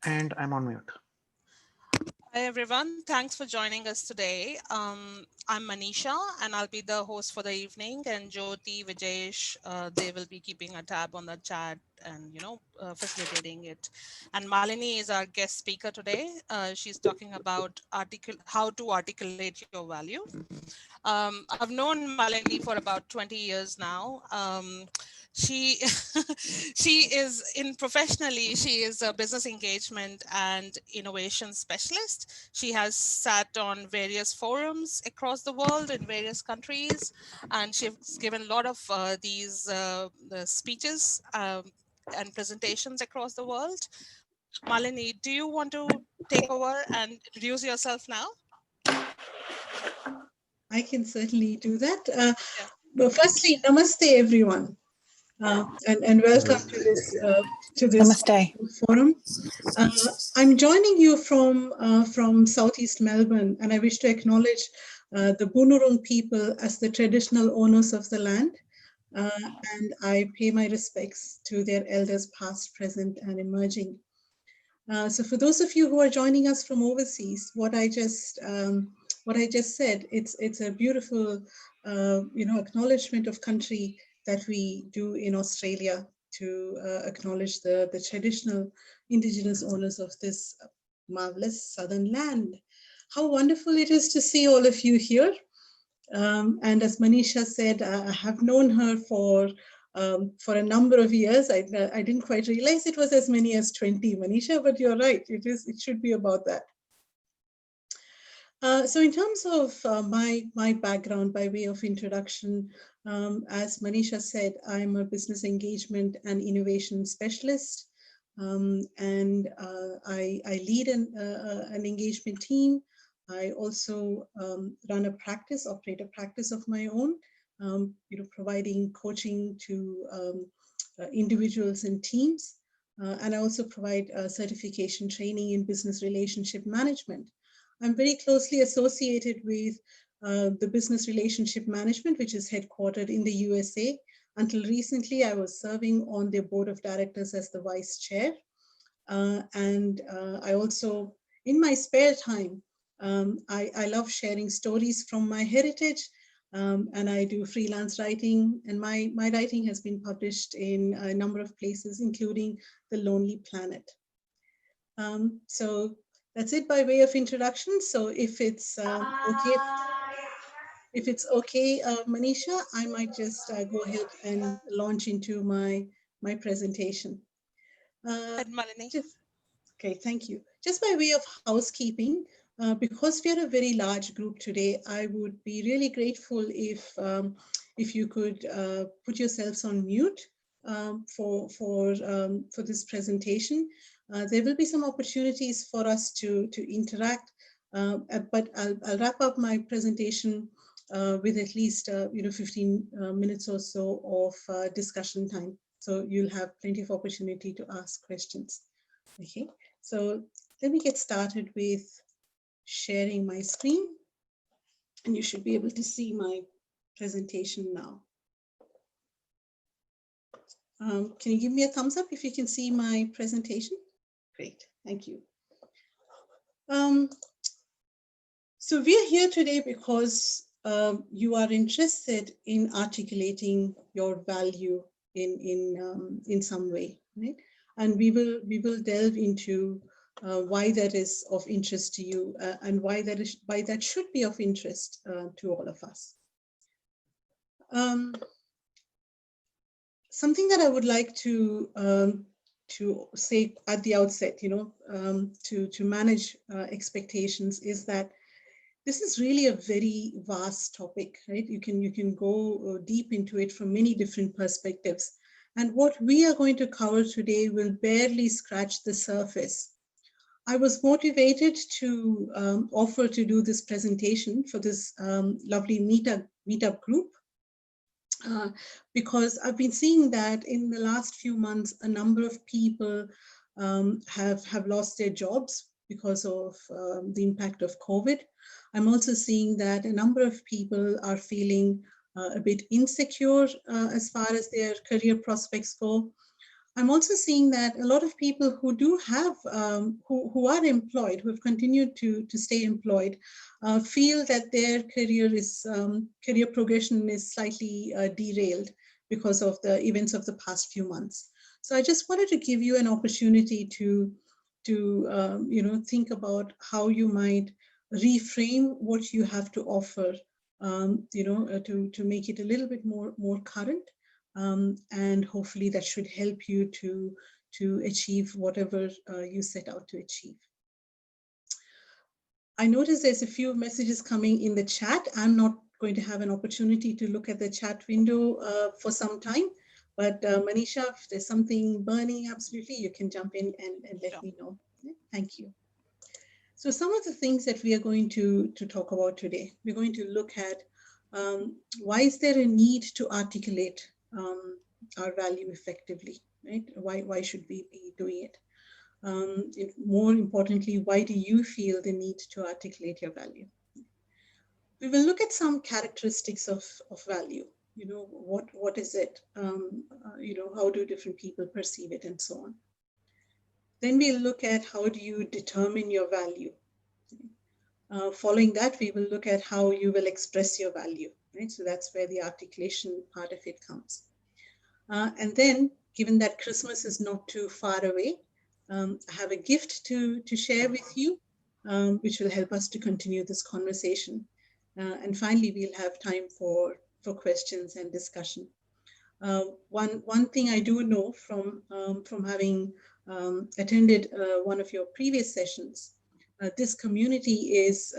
And I'm on mute. Hi everyone, thanks for joining us today. I'm Manisha and I'll be the host for the evening, and Jyoti, Vijesh, they will be keeping a tab on the chat and facilitating it. And Malini is our guest speaker today. She's talking about how to articulate your value. I've known Malini for about 20 years now. She she is in professionally, she is a business engagement and innovation specialist. She has sat on various forums across the world in various countries, and she's given a lot of the speeches and presentations across the world. Malini, do you want to take over and introduce yourself now? I can certainly do that. Yeah. But firstly, namaste, everyone, and welcome to this Namaste. forum. I'm joining you from Southeast Melbourne, and I wish to acknowledge the Bunurong people as the traditional owners of the land, and I pay my respects to their elders, past, present, and emerging. So for those of you who are joining us from overseas, what I just said, it's a beautiful acknowledgement of country that we do in Australia to acknowledge the traditional indigenous owners of this marvelous southern land. How wonderful it is to see all of you here. And as Manisha said, I have known her for a number of years. I didn't quite realize it was as many as 20, Manisha, but you're right. It should be about that. So in terms of my background, by way of introduction, as Manisha said, I'm a business engagement and innovation specialist, and I lead an engagement team. I also operate a practice of my own, providing coaching to individuals and teams. And I also provide certification training in business relationship management. I'm very closely associated with the business relationship management, which is headquartered in the USA. Until recently, I was serving on their board of directors as the vice chair. And I also, in my spare time, I love sharing stories from my heritage, and I do freelance writing, and my writing has been published in a number of places, including The Lonely Planet. So that's it by way of introduction. So if it's okay, Manisha, I might just go ahead and launch into my presentation. Malini. Okay, thank you. Just by way of housekeeping, because we are a very large group today, I would be really grateful if you could put yourselves on mute for this presentation. There will be some opportunities for us to interact, but I'll wrap up my presentation with at least 15 minutes or so of discussion time. So you'll have plenty of opportunity to ask questions. Okay, so let me get started with sharing my screen, and you should be able to see my presentation now. Can you give me a thumbs up if you can see my presentation? Great, thank you. So we are here today because you are interested in articulating your value in some way, right? And we will delve into why that is of interest to you, and why that should be of interest to all of us. Something that I would like to say at the outset, to manage expectations, is that this is really a very vast topic, right? You can go deep into it from many different perspectives. And what we are going to cover today will barely scratch the surface. I was motivated to offer to do this presentation for this lovely meetup group, because I've been seeing that in the last few months, a number of people have lost their jobs because of the impact of COVID. I'm also seeing that a number of people are feeling a bit insecure as far as their career prospects go. I'm also seeing that a lot of people who do have, who are employed, who have continued to stay employed, feel that their career progression is slightly derailed because of the events of the past few months. So I just wanted to give you an opportunity to think about how you might reframe what you have to offer, to make it a little bit more current, and hopefully that should help you to achieve whatever you set out to achieve. I notice there's a few messages coming in the chat. I'm not going to have an opportunity to look at the chat window for some time, but Manisha, if there's something burning, absolutely, you can jump in and let Sure. me know. Yeah, thank you. So some of the things that we are going to talk about today, we're going to look at why is there a need to articulate our value effectively, right? Why should we be doing it? More importantly, why do you feel the need to articulate your value? We will look at some characteristics of value. What is it? How do different people perceive it and so on. Then we'll look at how do you determine your value. Following that, we will look at how you will express your value, right? So that's where the articulation part of it comes. And then, given that Christmas is not too far away, I have a gift to share with you, which will help us to continue this conversation. And finally, we'll have time for questions and discussion. One thing I do know from having attended one of your previous sessions, this community is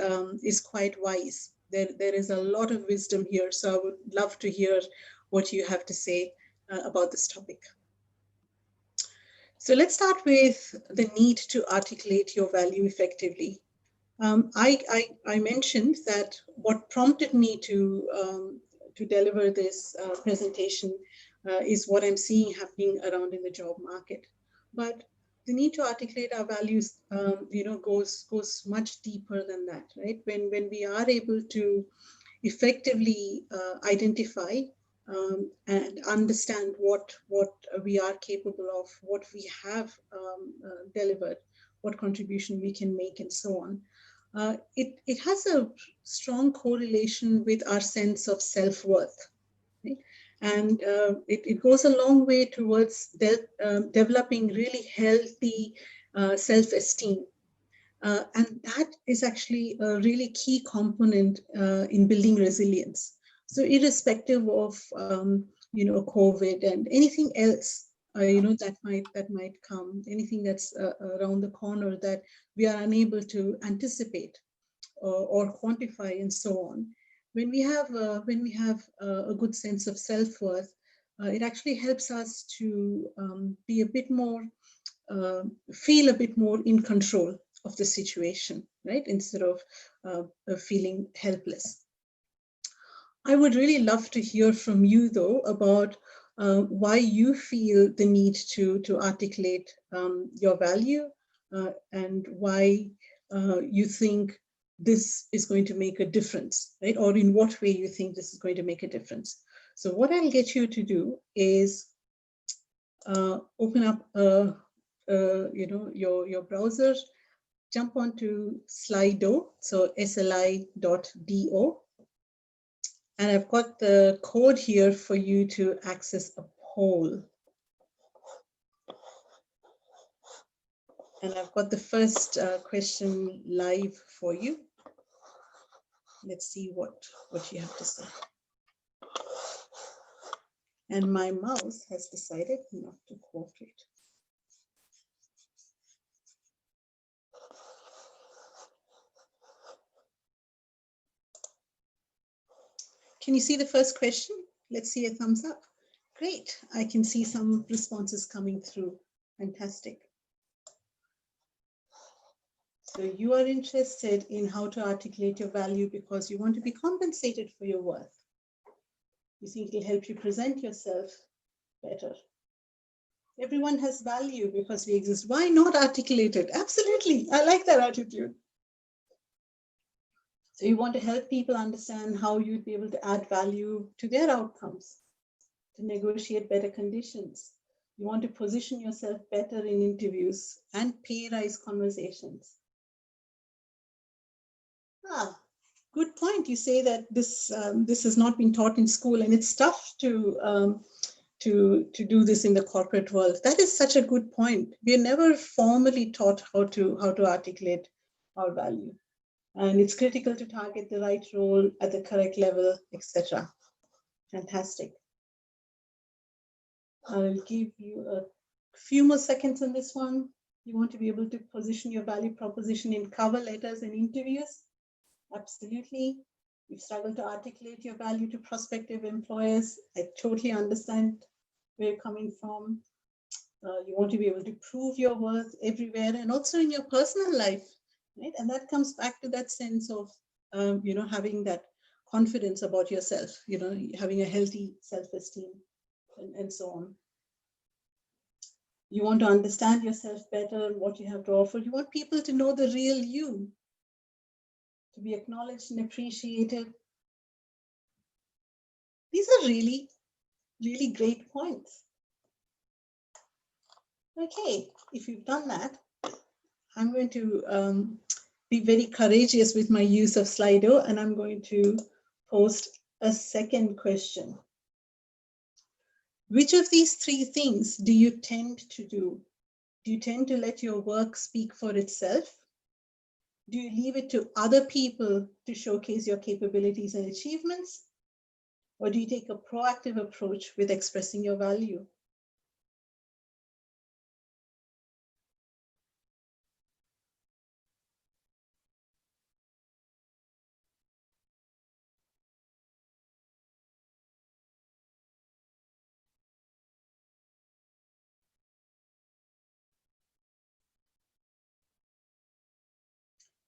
quite wise. There is a lot of wisdom here, so I would love to hear what you have to say about this topic. So let's start with the need to articulate your value effectively. I mentioned that what prompted me to deliver this presentation is what I'm seeing happening around in the job market. But the need to articulate our values, goes much deeper than that, right? When we are able to effectively identify and understand what we are capable of, what we have delivered, what contribution we can make, and so on. It has a strong correlation with our sense of self-worth. Right? And it goes a long way towards developing really healthy self-esteem. And that is actually a really key component in building resilience. So irrespective of COVID and anything else, that might come, anything that's around the corner that we are unable to anticipate or quantify and so on. When we have a good sense of self-worth, it actually helps us to be a bit more, feel a bit more in control of the situation, right? Instead of feeling helpless. I would really love to hear from you, though, about why you feel the need to articulate your value, and why you think this is going to make a difference, right? Or in what way you think this is going to make a difference. So what I'll get you to do is open up your browser, jump onto Slido, so sli.do, and I've got the code here for you to access a poll. And I've got the first question live for you. Let's see what you have to say. And my mouse has decided not to cooperate. Can you see the first question? Let's see a thumbs up. Great. I can see some responses coming through. Fantastic. So you are interested in how to articulate your value because you want to be compensated for your worth. You think it'll help you present yourself better. Everyone has value because we exist. Why not articulate it? Absolutely. I like that attitude. So you want to help people understand how you'd be able to add value to their outcomes, to negotiate better conditions, You want to position yourself better in interviews and pay rise conversations. Good point. You say that this has not been taught in school, and it's tough to do this in the corporate world. That is such a good point. We're never formally taught how to articulate our value, and it's critical to target the right role at the correct level, etc. Fantastic. I'll give you a few more seconds on this one. You want to be able to position your value proposition in cover letters and interviews? Absolutely. You struggle to articulate your value to prospective employers. I totally understand where you're coming from. You want to be able to prove your worth everywhere and also in your personal life, right? And that comes back to that sense of, having that confidence about yourself, having a healthy self-esteem and so on. You want to understand yourself better and what you have to offer. You want people to know the real you, to be acknowledged and appreciated. These are really, really great points. Okay, if you've done that, I'm going to be very courageous with my use of Slido, and I'm going to post a second question. Which of these three things do you tend to do? Do you tend to let your work speak for itself? Do you leave it to other people to showcase your capabilities and achievements? Or do you take a proactive approach with expressing your value?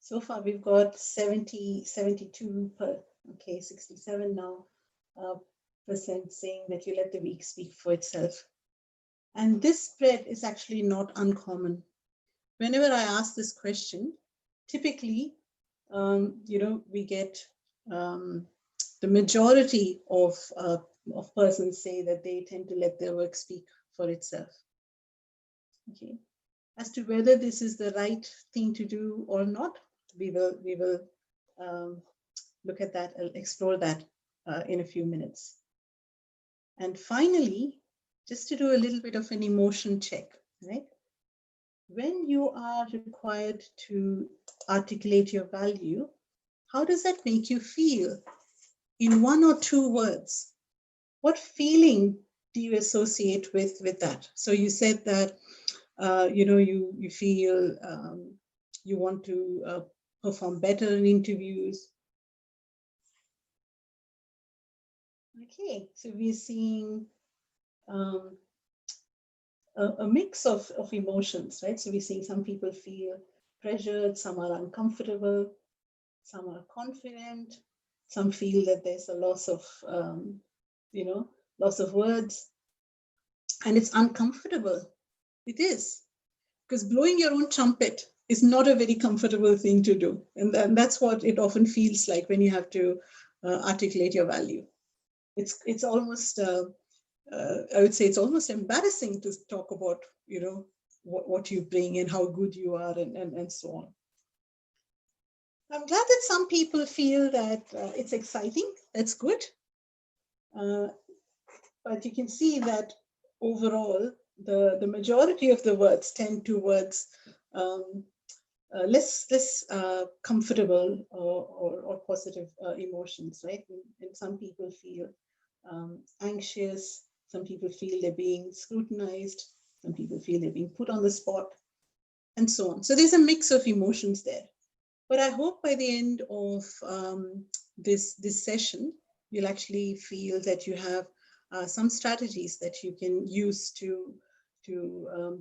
So far, we've got 72 per, okay, 67 now percent saying that you let the week speak for itself. And this spread is actually not uncommon. Whenever I ask this question, typically, we get the majority of persons say that they tend to let their work speak for itself. Okay. As to whether this is the right thing to do or not, we will look at that, explore that in a few minutes. And finally, just to do a little bit of an emotion check, right? When you are required to articulate your value, how does that make you feel? In one or two words, what feeling do you associate with that? So you said that you feel you want to perform better in interviews. Okay, so we're seeing a mix of emotions, right? So we're seeing some people feel pressured, some are uncomfortable, some are confident, some feel that there's a loss of, loss of words, and it's uncomfortable. It is, because blowing your own trumpet is not a very comfortable thing to do. And that's what it often feels like when you have to articulate your value. It's almost, I would say it's almost embarrassing to talk about, what you bring and how good you are and so on. I'm glad that some people feel that it's exciting. That's good. But you can see that overall, the majority of the words tend towards less comfortable or positive emotions, right? And some people feel anxious, some people feel they're being scrutinized, some people feel they're being put on the spot, and so on. So there's a mix of emotions there. But I hope by the end of this session, you'll actually feel that you have some strategies that you can use to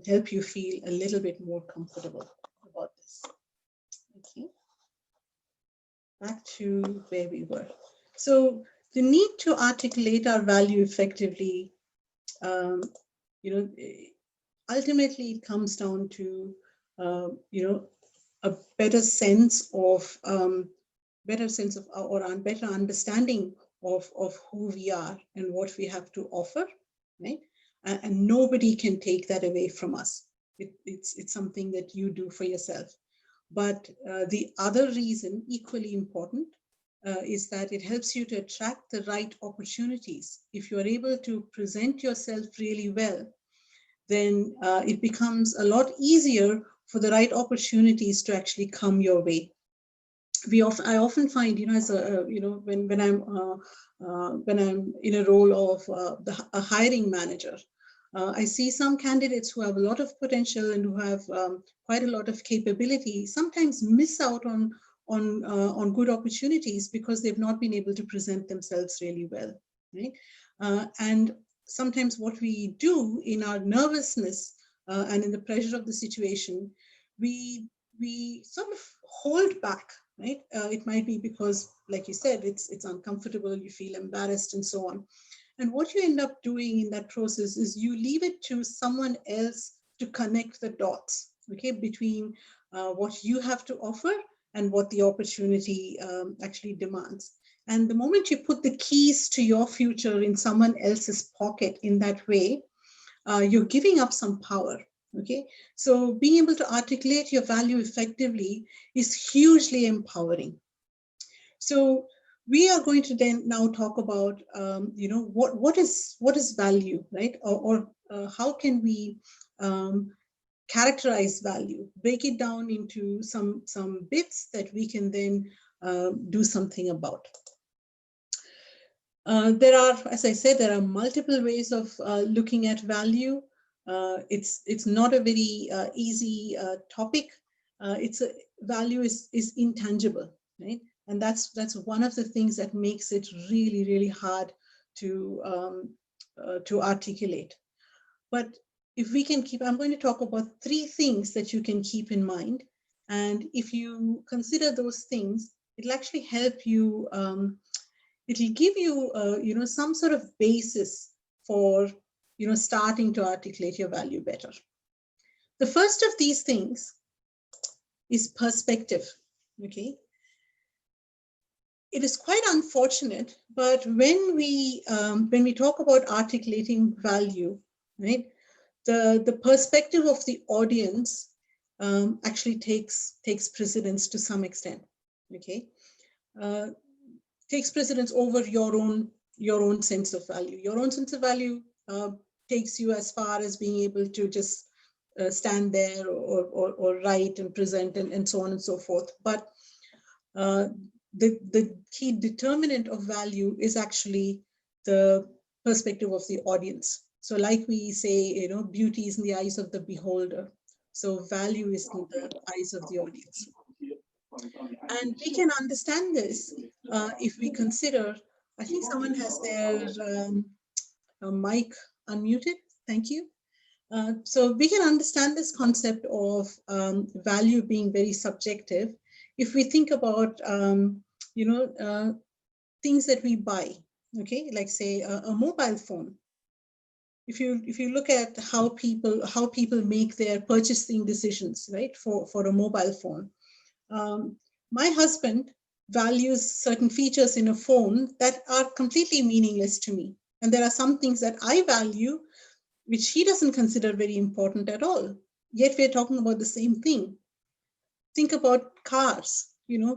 help you feel a little bit more comfortable about this. Okay. Back to where we were. So the need to articulate our value effectively, ultimately it comes down to, a better sense of or a better understanding of who we are and what we have to offer, right? and nobody can take that away from us. It's something that you do for yourself. But the other reason, equally important, is that it helps you to attract the right opportunities. If you are able to present yourself really well, then it becomes a lot easier for the right opportunities to actually come your way. I often find, as a, when I'm in a role of a hiring manager, I see some candidates who have a lot of potential and who have quite a lot of capability sometimes miss out on good opportunities because they've not been able to present themselves really well, right? And sometimes what we do in our nervousness and in the pressure of the situation, we sort of hold back, right? It might be because, like you said, it's uncomfortable, you feel embarrassed, and so on. And what you end up doing in that process is you leave it to someone else to connect the dots, okay, between what you have to offer and what the opportunity actually demands. And the moment you put the keys to your future in someone else's pocket in that way, you're giving up some power. Okay, so being able to articulate your value effectively is hugely empowering. So we are going to then now talk about, what is value, right? Or how can we characterize value, break it down into some bits that we can then do something about. There are, as I said, there are multiple ways of looking at value. It's not a very easy topic. Value is intangible, right? And that's one of the things that makes it really, really hard to articulate. But if we can keep, I'm going to talk about 3 things that you can keep in mind. And if you consider those things, it'll actually help you. It'll give you, some sort of basis for, starting to articulate your value better. The first of these things is perspective. Okay. It is quite unfortunate, but when we talk about articulating value, right, the perspective of the audience actually takes precedence to some extent. Okay. Takes precedence over your own sense of value. Your own sense of value takes you as far as being able to just stand there or write and present and so on and so forth. But the key determinant of value is actually the perspective of the audience. So like we say, beauty is in the eyes of the beholder. So value is in the eyes of the audience. And we can understand this if we consider, I think someone has their mic unmuted. Thank you. So we can understand this concept of value being very subjective if we think about, things that we buy, okay, like say a mobile phone. If you look at how people make their purchasing decisions, right, for a mobile phone. My husband values certain features in a phone that are completely meaningless to me. And there are some things that I value, which he doesn't consider very important at all. Yet we're talking about the same thing. Think about cars.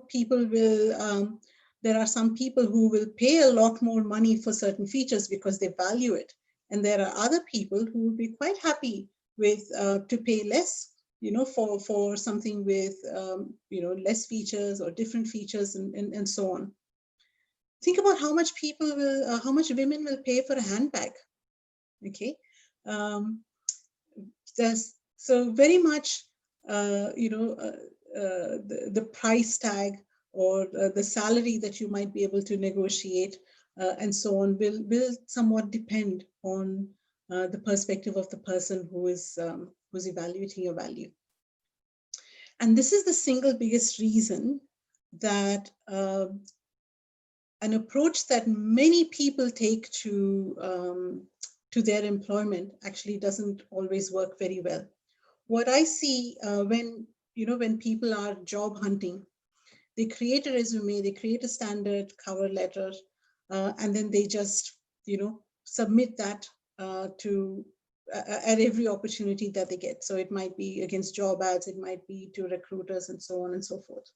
People will, there are some people who will pay a lot more money for certain features because they value it. And there are other people who will be quite happy with to pay less, for something with, less features or different features and so on. Think about how much how much women will pay for a handbag. Okay. There's so very much, the price tag or the salary that you might be able to negotiate and so on will somewhat depend on the perspective of the person who's evaluating your value. And this is the single biggest reason that an approach that many people take to their employment actually doesn't always work very well. What I see when people are job hunting, they create a resume, they create a standard cover letter, and then they just submit that to at every opportunity that they get. So it might be against job ads, it might be to recruiters, and so on and so forth.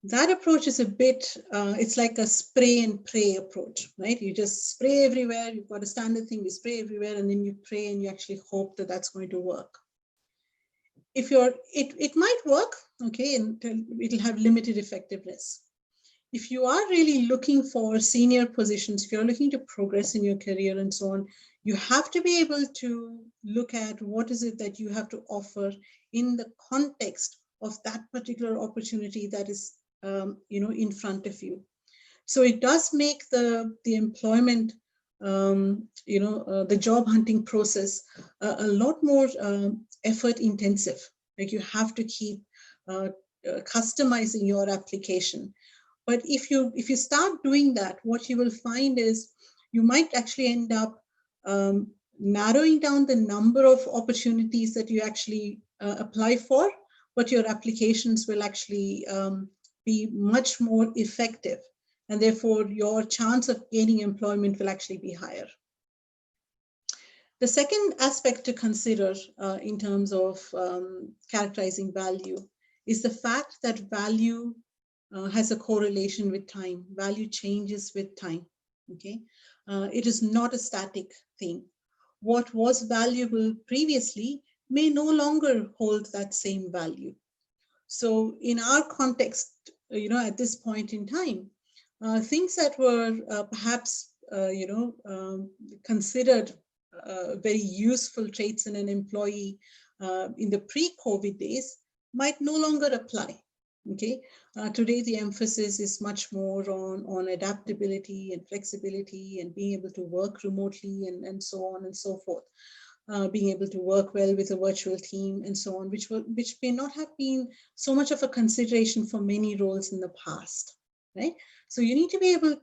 That approach is a bit, it's like a spray and pray approach, right? You just spray everywhere. You've got a standard thing, you spray everywhere, and then you pray and you actually hope that that's going to work. If you're, it might work, okay, and it'll have limited effectiveness. If you are really looking for senior positions, if you're looking to progress in your career and so on, you have to be able to look at what is it that you have to offer in the context of that particular opportunity that is, in front of you. So it does make the employment, the job hunting process a lot more effort intensive. Like you have to keep customizing your application. But if you start doing that, what you will find is you might actually end up narrowing down the number of opportunities that you actually apply for, but your applications will actually be much more effective, and therefore your chance of gaining employment will actually be higher. The second aspect to consider in terms of characterizing value is the fact that value has a correlation with time. Value changes with time. Okay, it is not a static thing. What was valuable previously may no longer hold that same value. So, in our context, at this point in time, things that were perhaps, considered very useful traits in an employee in the pre-COVID days might no longer apply. Okay, today the emphasis is much more on adaptability and flexibility and being able to work remotely and so on and so forth. Being able to work well with a virtual team and so on, which may not have been so much of a consideration for many roles in the past, right? So you need to be able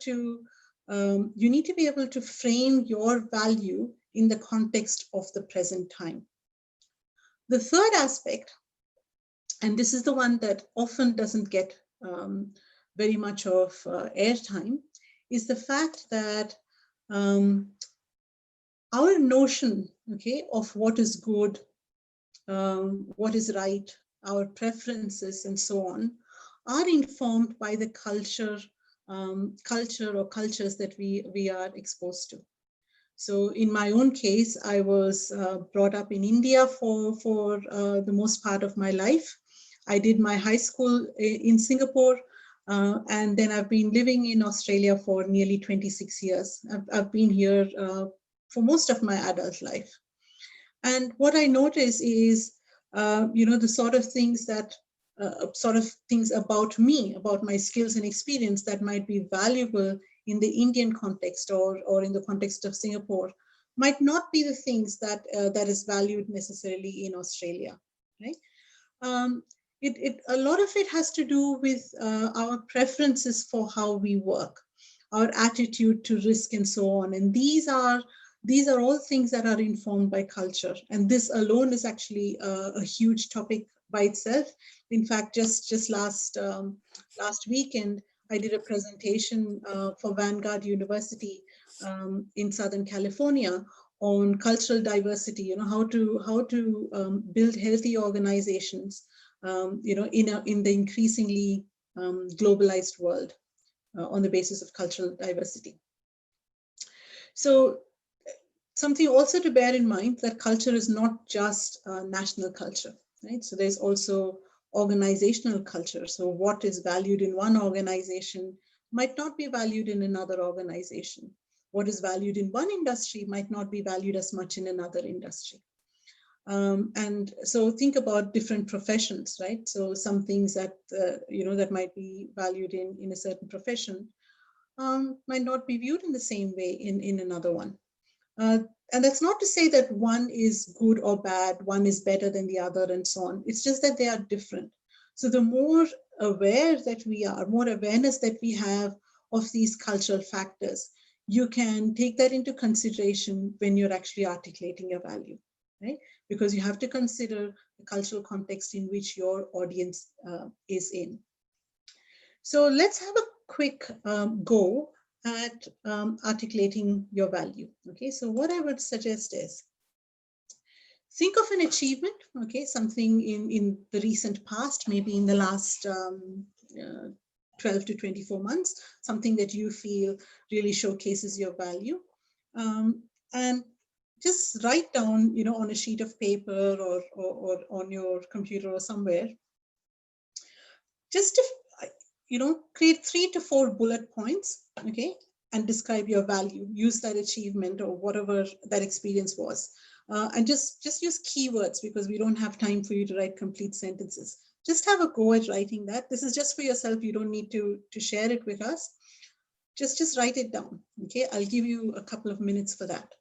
to frame your value in the context of the present time. The third aspect, and this is the one that often doesn't get very much of airtime, is the fact that our notion, okay, of what is good, what is right, our preferences, and so on, are informed by the culture or cultures that we are exposed to. So in my own case, I was brought up in India for the most part of my life. I did my high school in Singapore, and then I've been living in Australia for nearly 26 years. I've been here for most of my adult life. And what I notice is, the sort of things about me, about my skills and experience that might be valuable in the Indian context or in the context of Singapore might not be the things that is valued necessarily in Australia, right? A lot of it has to do with our preferences for how we work, our attitude to risk and so on. And these are all things that are informed by culture. And this alone is actually a huge topic by itself. In fact, just last weekend, I did a presentation for Vanguard University in Southern California on cultural diversity. How to build healthy organizations, in the increasingly globalized world on the basis of cultural diversity. So something also to bear in mind that culture is not just national culture, right? So there's also organizational culture. So what is valued in one organization might not be valued in another organization. What is valued in one industry might not be valued as much in another industry. And so think about different professions, right? So some things that, that might be valued in a certain profession might not be viewed in the same way in another one. And that's not to say that one is good or bad, one is better than the other, and so on. It's just that they are different. So the more aware that we are, more awareness that we have of these cultural factors, you can take that into consideration when you're actually articulating your value, right? Because you have to consider the cultural context in which your audience is in. So let's have a quick go at articulating your value. Okay, so what I would suggest is Think of an achievement, okay, something in the recent past, maybe in the last 12 to 24 months, something that you feel really showcases your value. And just write down, on a sheet of paper or on your computer or somewhere, just to, create 3 to 4 bullet points, okay, and describe your value. Use that achievement or whatever that experience was. And just use keywords, because we don't have time for you to write complete sentences. Just have a go at writing that. This is just for yourself. You don't need to share it with us. Just write it down. Okay, I'll give you a couple of minutes for that.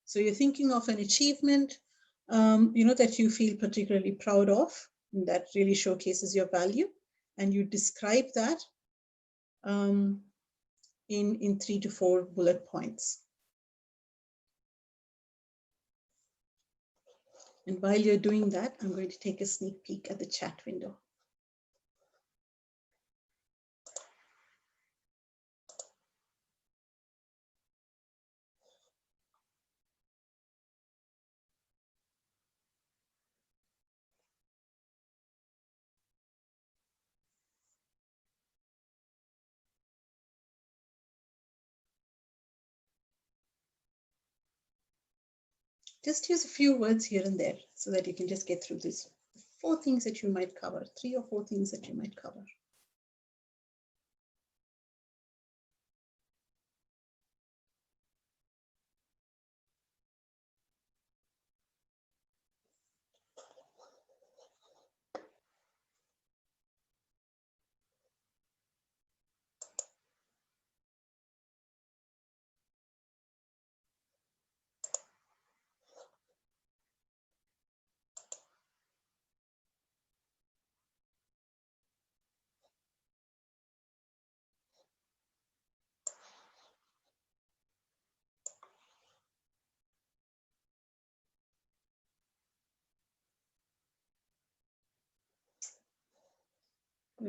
So you're thinking of an achievement, that you feel particularly proud of, and that really showcases your value, and you describe that in 3 to 4 bullet points. And while you're doing that, I'm going to take a sneak peek at the chat window. Just use a few words here and there so that you can just get through this. 4 things that you might cover, 3 or 4 things that you might cover.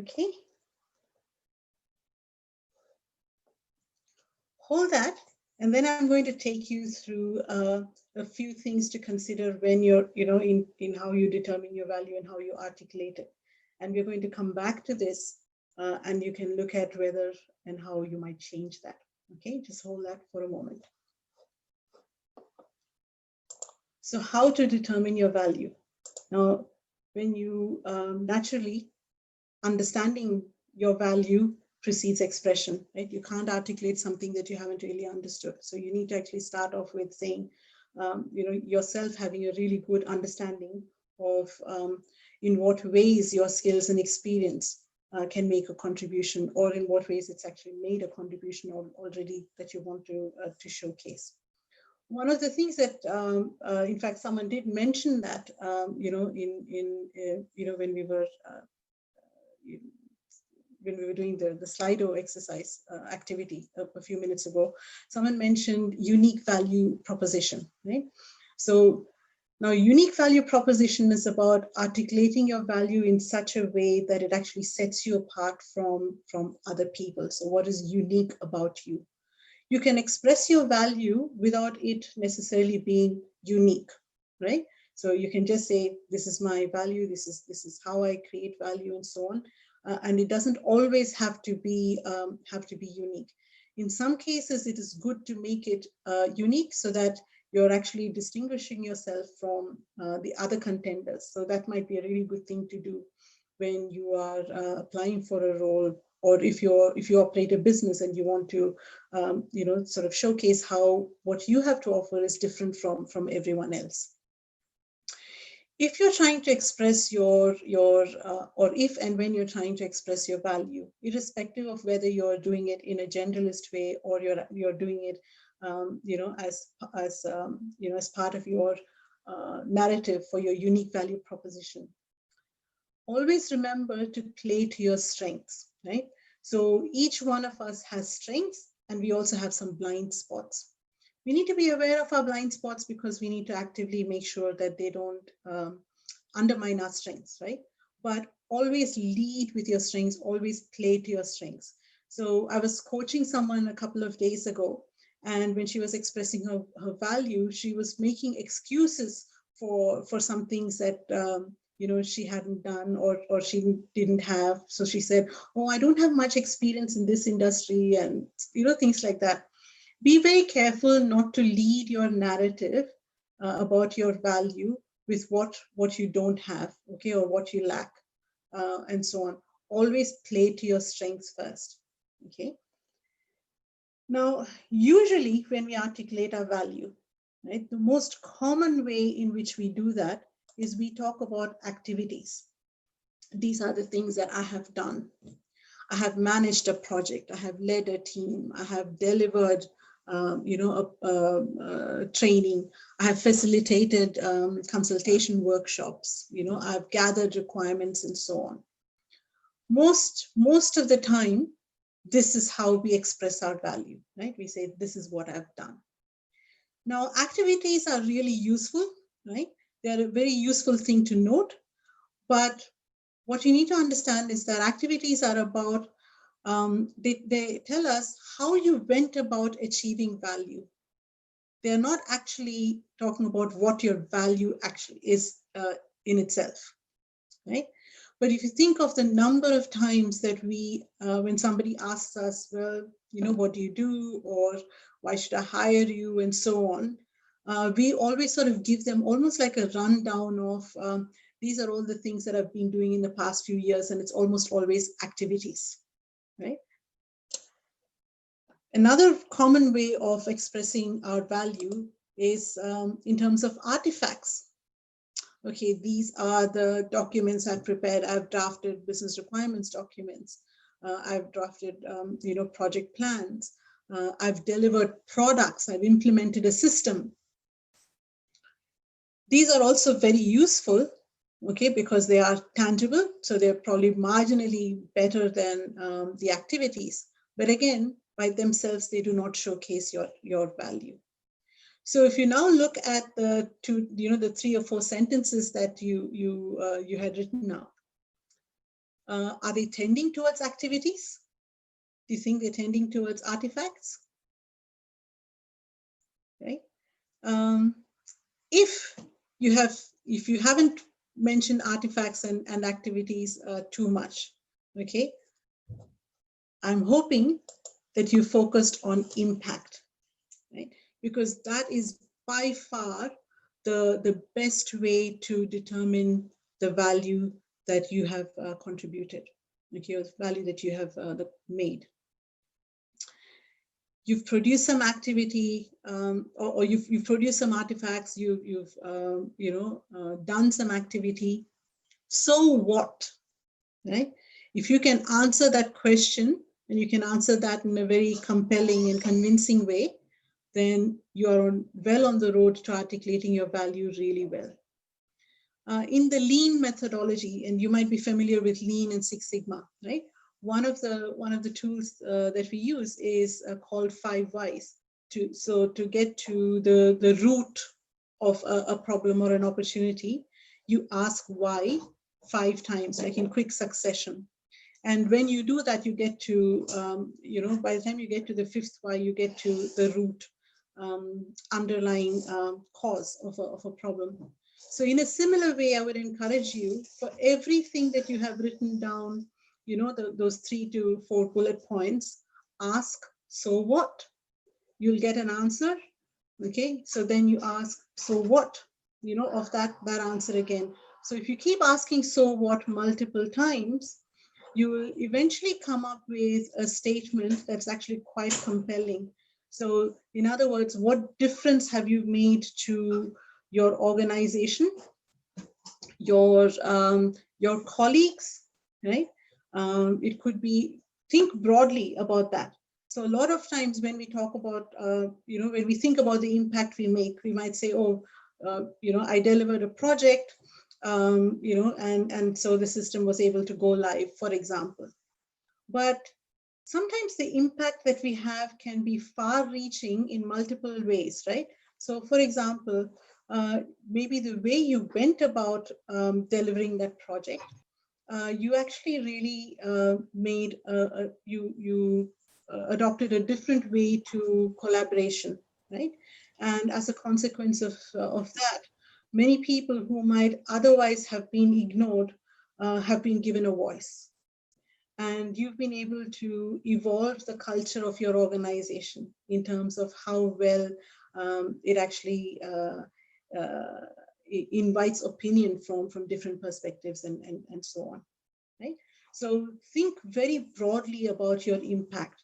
Okay. Hold that, and then I'm going to take you through a few things to consider when you're, in how you determine your value and how you articulate it. And we're going to come back to this, and you can look at whether and how you might change that. Okay, just hold that for a moment. So how to determine your value? Now, when you naturally understanding your value precedes expression, right? You can't articulate something that you haven't really understood. So you need to actually start off with saying, yourself having a really good understanding of in what ways your skills and experience can make a contribution, or in what ways it's actually made a contribution already that you want to showcase. One of the things that, in fact, someone did mention that, when we were doing the Slido exercise activity a few minutes ago, someone mentioned unique value proposition, right? So now unique value proposition is about articulating your value in such a way that it actually sets you apart from other people. So what is unique about you? You can express your value without it necessarily being unique, right? So you can just say, this is my value, this is how I create value, and so on. And it doesn't always have to be unique. In some cases, it is good to make it unique so that you're actually distinguishing yourself from the other contenders. So that might be a really good thing to do when you are applying for a role, or if you operate a business and you want to sort of showcase how what you have to offer is different from everyone else. If you're trying to express your or if and when you're trying to express your value, irrespective of whether you're doing it in a generalist way or you're doing it as part of your narrative for your unique value proposition, always remember to play to your strengths, right? So each one of us has strengths, and we also have some blind spots. We need to be aware of our blind spots because we need to actively make sure that they don't undermine our strengths, right? But always lead with your strengths, always play to your strengths. So I was coaching someone a couple of days ago, and when she was expressing her value, she was making excuses for some things that she hadn't done or she didn't have. So she said, "Oh, I don't have much experience in this industry," and things like that. Be very careful not to lead your narrative about your value with what you don't have, okay, or what you lack, and so on. Always play to your strengths first, okay. Now, usually when we articulate our value, right, the most common way in which we do that is we talk about activities. These are the things that I have done. I have managed a project. I have led a team. I have delivered, training. I have facilitated consultation workshops. I've gathered requirements and so on. Most of the time, this is how we express our value, right? We say, this is what I've done. Now, activities are really useful, right? They're a very useful thing to note. But what you need to understand is that activities are about, they tell us how you went about achieving value. They're not actually talking about what your value actually is in itself, right? But if you think of the number of times that when somebody asks us, well, what do you do? Or why should I hire you? And so on. We always sort of give them almost like a rundown of, these are all the things that I've been doing in the past few years, and it's almost always activities, right? Another common way of expressing our value is in terms of artifacts. Okay, these are the documents I've prepared. I've drafted business requirements documents. I've drafted, project plans. I've delivered products. I've implemented a system. These are also very useful, okay, because they are tangible. So they're probably marginally better than the activities. But again, by themselves, they do not showcase your value. So if you now look at the the 3 or 4 sentences that you had written out, are they tending towards activities? Do you think they're tending towards artifacts? Right? If you haven't mentioned artifacts and activities too much, okay, I'm hoping that you focused on impact, right? Because that is by far the best way to determine the value that you have contributed, okay, or the value that you have made. You've produced some activity, or you've produced some artifacts. You've done some activity. So what, right? If you can answer that question and you can answer that in a very compelling and convincing way, then you are well on the road to articulating your value really well. In the lean methodology, and you might be familiar with lean and Six Sigma, right? One of the tools that we use is called 5 whys. To get to the root of a problem or an opportunity, you ask why 5 times, like in quick succession. And when you do that, you get to, by the time you get to the 5th why, you get to the root underlying cause of a problem. So in a similar way, I would encourage you, for everything that you have written down, those 3 to 4 bullet points, ask, so what? You'll get an answer. Okay, so then you ask, so what, of that answer again. So if you keep asking so what multiple times, you will eventually come up with a statement that's actually quite compelling. So in other words, what difference have you made to your organization, your colleagues, right? It could be, think broadly about that. So a lot of times when we talk about, when we think about the impact we make, we might say, oh, I delivered a project, and so the system was able to go live, for example. But sometimes the impact that we have can be far-reaching in multiple ways, right? So for example, maybe the way you went about delivering that project, you actually really made you adopted a different way to collaboration, right? And as a consequence of that, Many people who might otherwise have been ignored have been given a voice. And you've been able to evolve the culture of your organization in terms of how well it actually invites opinion from different perspectives and so on, right? So think very broadly about your impact.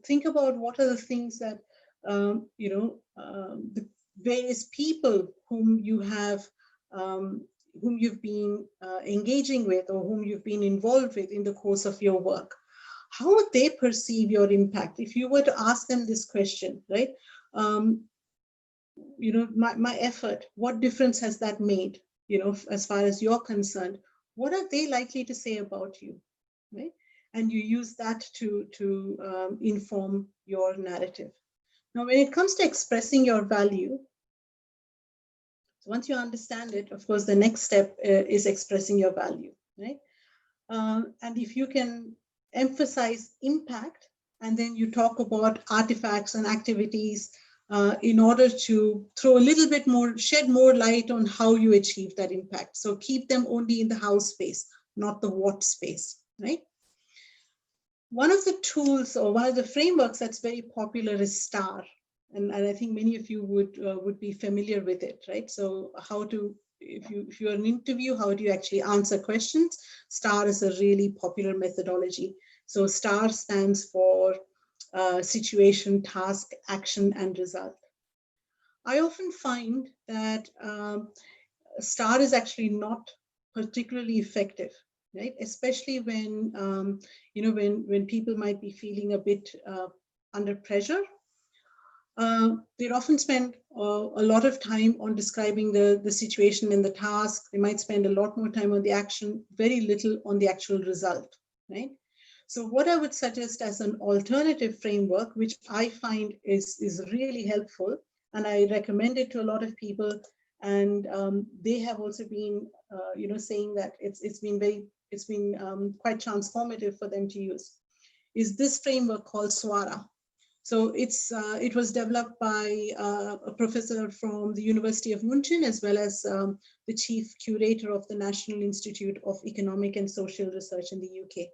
Think about what are the things that the various people um, whom you've been engaging with or whom you've been involved with in the course of your work. How would they perceive your impact if you were to ask them this question, right? Um, my effort, what difference has that made? As far as you're concerned, what are they likely to say about you, right? And you use that to inform your narrative. Now, when it comes to expressing your value, so once you understand it, of course, the next step is expressing your value, right? And if you can emphasize impact, and then you talk about artifacts and activities in order to throw a little bit more, shed more light on how you achieve that impact. So keep them only in the how space, not the what space, right? One of the tools or one of the frameworks that's very popular is STAR, and I think many of you would be familiar with it, right? So how to, if you're an interview, how do you actually answer questions? STAR is a really popular methodology. So STAR stands for situation, task, action, and result. I often find that STAR is actually not particularly effective, right? Especially when when people might be feeling a bit under pressure. They'd often spend a lot of time on describing the situation and the task. They might spend a lot more time on the action, very little on the actual result, right? So what I would suggest as an alternative framework, which I find is really helpful, and I recommend it to a lot of people, and they have also been, saying that it's been quite transformative for them to use, is this framework called SWARA. So it was developed by a professor from the University of München, as well as the chief curator of the National Institute of Economic and Social Research in the UK.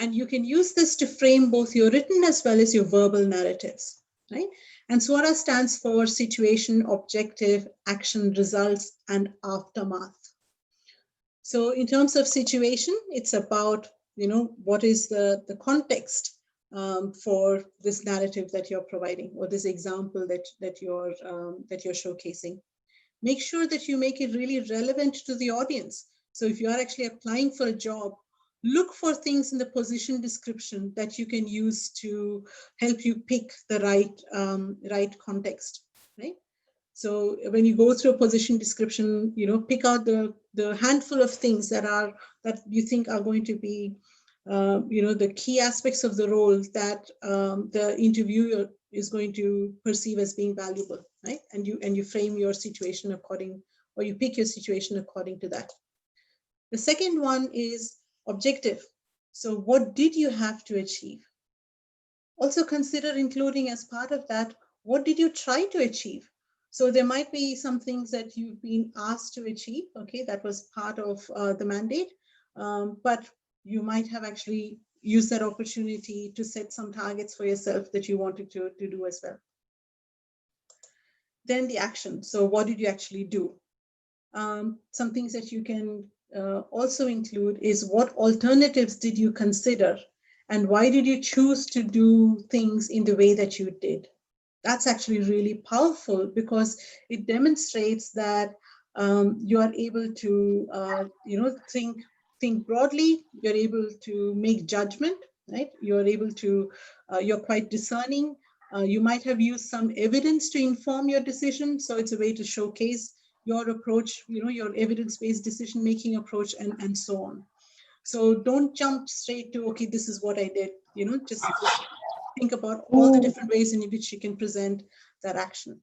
And you can use this to frame both your written as well as your verbal narratives, right? And SWARA stands for situation, objective, action, results, and aftermath. So in terms of situation, it's about, what is the context for this narrative that you're providing, or this example that you're showcasing. Make sure that you make it really relevant to the audience. So if you are actually applying for a job, look for things in the position description that you can use to help you pick the right context, right? So when you go through a position description, pick out the handful of things that you think are going to be the key aspects of the role that the interviewer is going to perceive as being valuable, right? And you frame your situation according, or you pick your situation according to that. The second one is objective. So what did you have to achieve? Also consider including as part of that, what did you try to achieve? So there might be some things that you've been asked to achieve, okay, that was part of the mandate, but you might have actually used that opportunity to set some targets for yourself that you wanted to do as well. Then the action. So what did you actually do? Some things that you can also include is what alternatives did you consider, and why did you choose to do things in the way that you did? That's actually really powerful because it demonstrates that you are able to think broadly. You're able to make judgment, right? You're able to you're quite discerning. You might have used some evidence to inform your decision, so it's a way to showcase your approach, your evidence-based decision-making approach, and so on. So don't jump straight to, okay, this is what I did, just think about all the different ways in which you can present that action.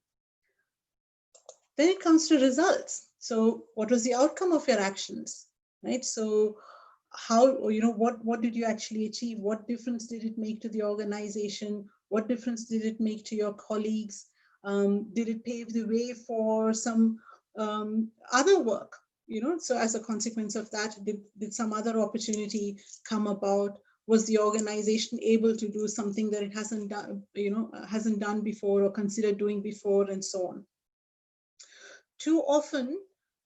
Then it comes to results. So what was the outcome of your actions, right? So how, what did you actually achieve? What difference did it make to the organization? What difference did it make to your colleagues? Did it pave the way for some other work? So as a consequence of that, did some other opportunity come about? Was the organization able to do something that it hasn't done before or considered doing before, and so on? Too often,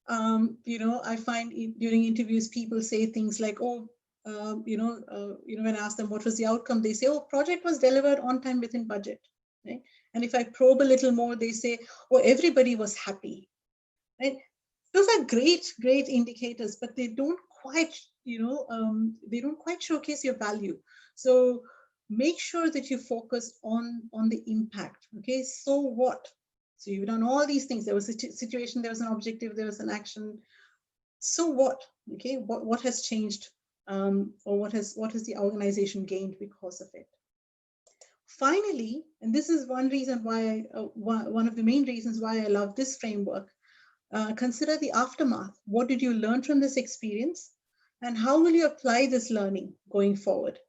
I find during interviews, people say things like, "Oh, when I ask them what was the outcome, they say, "Oh, project was delivered on time within budget." Right? And if I probe a little more, they say, "Oh, everybody was happy." Right? Those are great indicators, but they don't quite, they don't quite showcase your value. So make sure that you focus on the impact. Okay, so what? So you've done all these things. There was a situation, there was an objective, there was an action. So what? Okay, what has changed, or what has the organization gained because of it? Finally, and this is one reason why, one of the main reasons why I love this framework. Consider the aftermath. What did you learn from this experience? And how will you apply this learning going forward?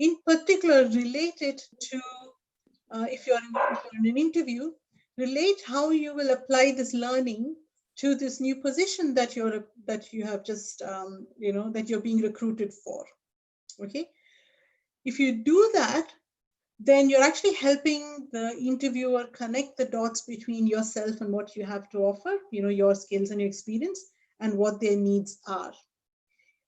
In particular, relate it to, if you're in an interview, relate how you will apply this learning to this new position that you have just, that you're being recruited for. Okay. If you do that, then you're actually helping the interviewer connect the dots between yourself and what you have to offer, your skills and your experience, and what their needs are.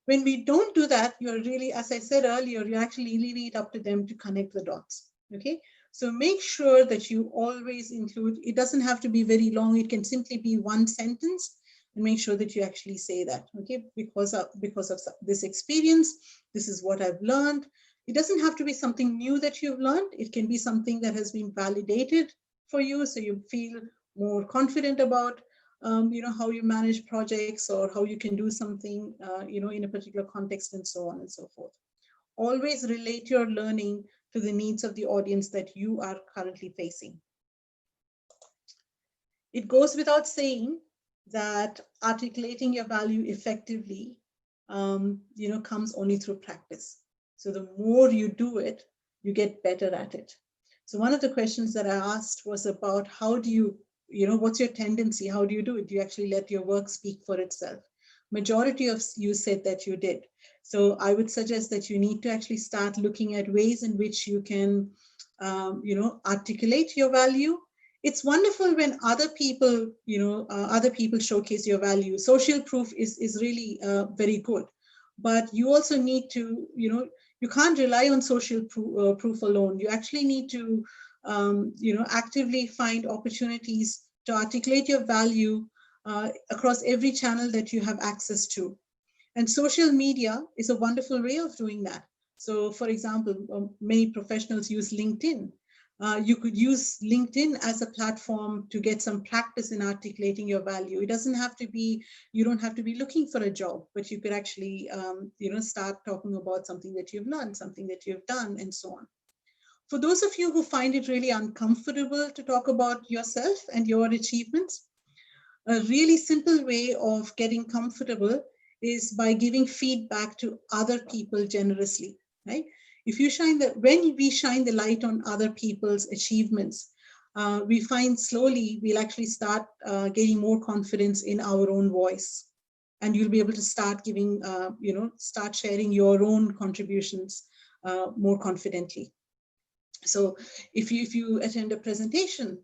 When we don't do that, you're really, as I said earlier, you're actually leaving it up to them to connect the dots. Okay. So make sure that you always include, it doesn't have to be very long. It can simply be one sentence, and make sure that you actually say that. Okay. Because of this experience, this is what I've learned. It doesn't have to be something new that you've learned. It can be something that has been validated for you, so you feel more confident about how you manage projects, or how you can do something in a particular context, and so on and so forth. Always relate your learning to the needs of the audience that you are currently facing. It goes without saying that articulating your value effectively comes only through practice. So the more you do it, you get better at it. So one of the questions that I asked was about, how do you, what's your tendency? How do you do it? Do you actually let your work speak for itself? Majority of you said that you did. So I would suggest that you need to actually start looking at ways in which you can, articulate your value. It's wonderful when other people showcase your value. Social proof is really very good, but you also need to, you can't rely on social proof alone. You actually need to, actively find opportunities to articulate your value across every channel that you have access to. And social media is a wonderful way of doing that. So, for example, many professionals use LinkedIn. You could use LinkedIn as a platform to get some practice in articulating your value. It doesn't have to be, you don't have to be looking for a job, but you could actually, start talking about something that you've learned, something that you've done, and so on. For those of you who find it really uncomfortable to talk about yourself and your achievements, a really simple way of getting comfortable is by giving feedback to other people generously, right? When we shine the light on other people's achievements, we find slowly we'll actually start getting more confidence in our own voice, and you'll be able to start start sharing your own contributions more confidently. So if you attend a presentation,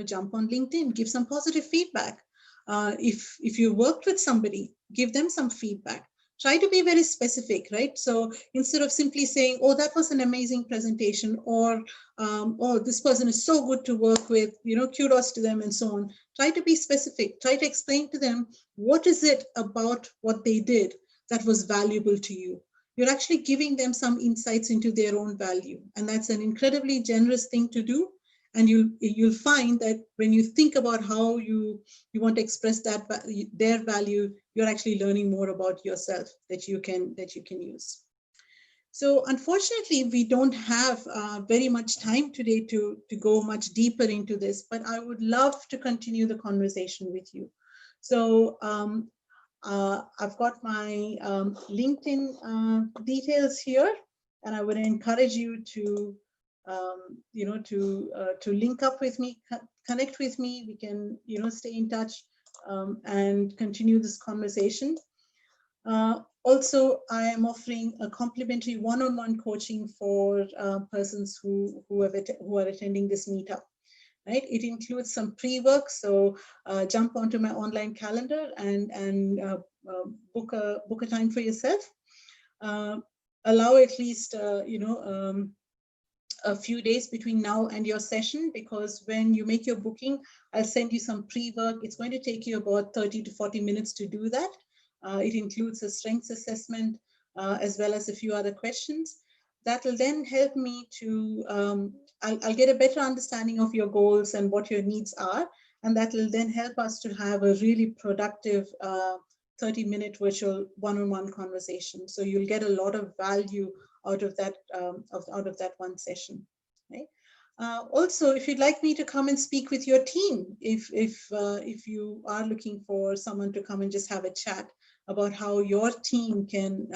jump on LinkedIn, give some positive feedback. If you worked with somebody, give them some feedback. Try to be very specific, right? So instead of simply saying, "Oh, that was an amazing presentation," or "Oh, this person is so good to work with, kudos to them," and so on. Try to be specific. Try to explain to them, what is it about what they did that was valuable to you. You're actually giving them some insights into their own value, and that's an incredibly generous thing to do. And you'll find that when you think about how you want to express their value, you're actually learning more about yourself that you can use. So unfortunately, we don't have very much time today to go much deeper into this, but I would love to continue the conversation with you. So I've got my LinkedIn details here, and I would encourage you to to link up with me, connect with me. We can, stay in touch and continue this conversation. Also, I am offering a complimentary one-on-one coaching for persons who are attending this meetup. Right, it includes some pre-work, so jump onto my online calendar and book a time for yourself. Allow at least a few days between now and your session, because when you make your booking, I'll send you some pre-work. It's going to take you about 30 to 40 minutes to do that. It includes a strengths assessment as well as a few other questions. That will then help me to, I'll get a better understanding of your goals and what your needs are. And that will then help us to have a really productive 30-minute virtual one-on-one conversation. So you'll get a lot of value out of that one session. Right? Also, if you'd like me to come and speak with your team, if you are looking for someone to come and just have a chat about how your team can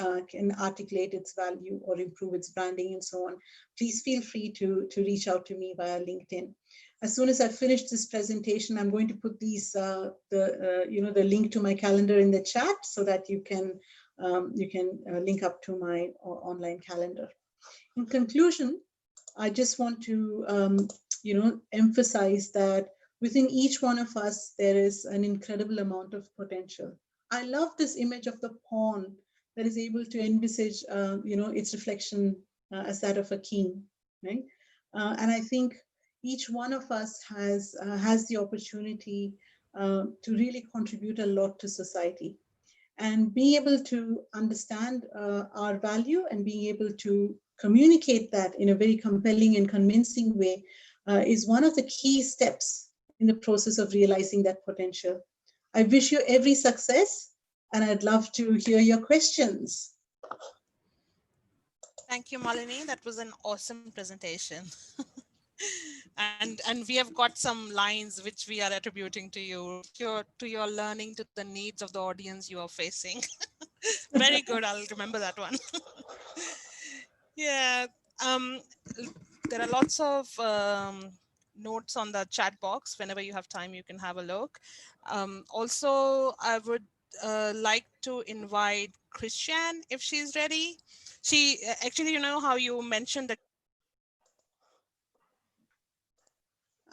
articulate its value or improve its branding and so on, please feel free to reach out to me via LinkedIn. As soon as I finish this presentation, I'm going to put the link to my calendar in the chat so that you can link up to my online calendar. In conclusion, I just want to emphasize that within each one of us there is an incredible amount of potential. I love this image of the pawn that is able to envisage its reflection as that of a king, right? And I think each one of us has the opportunity to really contribute a lot to society. And being able to understand our value and being able to communicate that in a very compelling and convincing way is one of the key steps in the process of realizing that potential. I wish you every success, and I'd love to hear your questions. Thank you, Malini. That was an awesome presentation. and we have got some lines which we are attributing to you, to your learning, to the needs of the audience you are facing. Very good. I'll remember that one. Yeah. Um, there are lots of notes on the chat box. Whenever you have time, you can have a look. Also, I would like to invite Christian if she's ready. She actually, you know how you mentioned that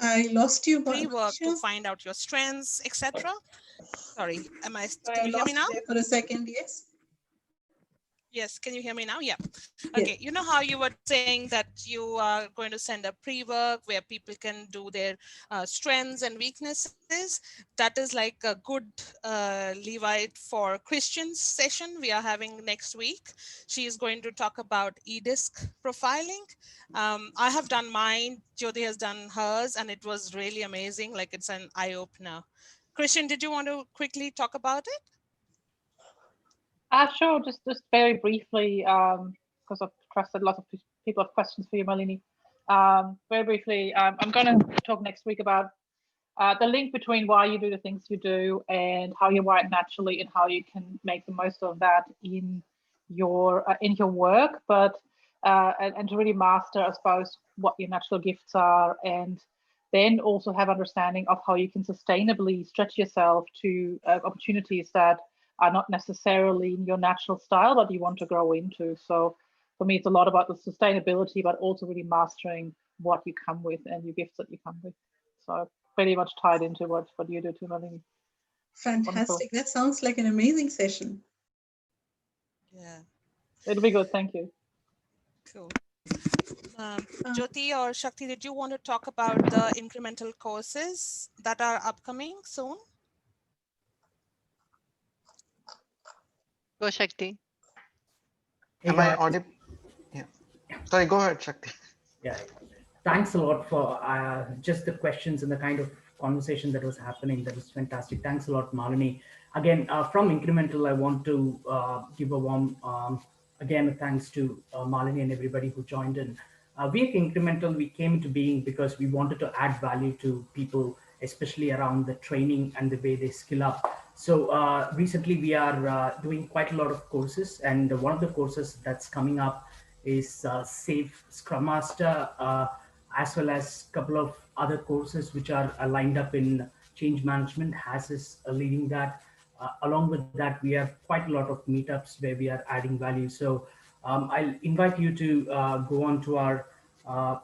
I lost you, pre-work to Patricia. find out your strengths, etc. Sorry, Sorry, can I you hear me lost you now? there for a second. Yes. Yes, can you hear me now? Yeah. Yes. Okay, you know how you were saying that you are going to send a pre-work where people can do their strengths and weaknesses. That is like a good Levite for Christian's session we are having next week. She is going to talk about e-disc profiling. I have done mine, Jyoti has done hers, and it was really amazing. Like, it's an eye-opener. Christian, did you want to quickly talk about it? Sure, just very briefly, because I've trusted lots of people have questions for you, Malini. Very briefly, I'm going to talk next week about the link between why you do the things you do and how you're wired naturally and how you can make the most of that in your work, but and to really master, I suppose, what your natural gifts are, and then also have understanding of how you can sustainably stretch yourself to opportunities that are not necessarily in your natural style, but you want to grow into. So for me, it's a lot about the sustainability, but also really mastering what you come with and your gifts that you come with. So very much tied into what you do too, Malini. Fantastic. Wonderful. That sounds like an amazing session. Yeah. It'll be good. Thank you. Cool. Jyoti or Shakti, did you want to talk about the incremental courses that are upcoming soon? Go, Shakti. Hey, am I audible? Yeah. Sorry, go ahead, Shakti. Yeah. Thanks a lot for just the questions and the kind of conversation that was happening. That was fantastic. Thanks a lot, Malini. Again, from Incremental, I want to give a warm, again, thanks to Malini and everybody who joined in. We at Incremental, we came into being because we wanted to add value to people, especially around the training and the way they skill up. So recently we are doing quite a lot of courses, and one of the courses that's coming up is Safe Scrum Master, as well as a couple of other courses which are lined up in change management. Has is leading that. Along with that, we have quite a lot of meetups where we are adding value. So I'll invite you to go on to our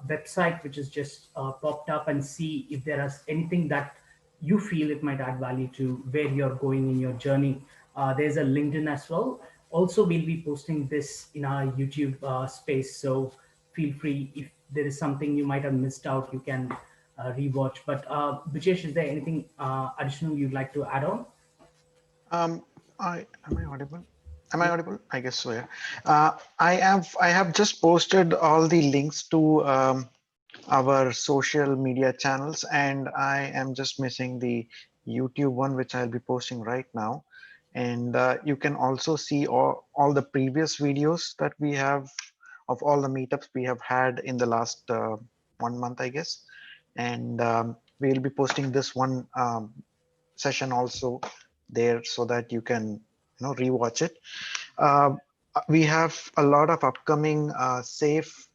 website, which is just popped up, and see if there is anything that you feel it might add value to where you're going in your journey. There's a LinkedIn as well. Also, we'll be posting this in our YouTube space. So feel free, if there is something you might have missed out, you can rewatch. But Vijesh, is there anything additional you'd like to add on? Am I audible? Am I audible? I guess so. Yeah. I have just posted all the links to our social media channels, and I am just missing the YouTube one, which I'll be posting right now. And you can also see all the previous videos that we have of all the meetups we have had in the last 1 month, I guess. And we'll be posting this one session also there, so that you can rewatch it. We have a lot of upcoming safe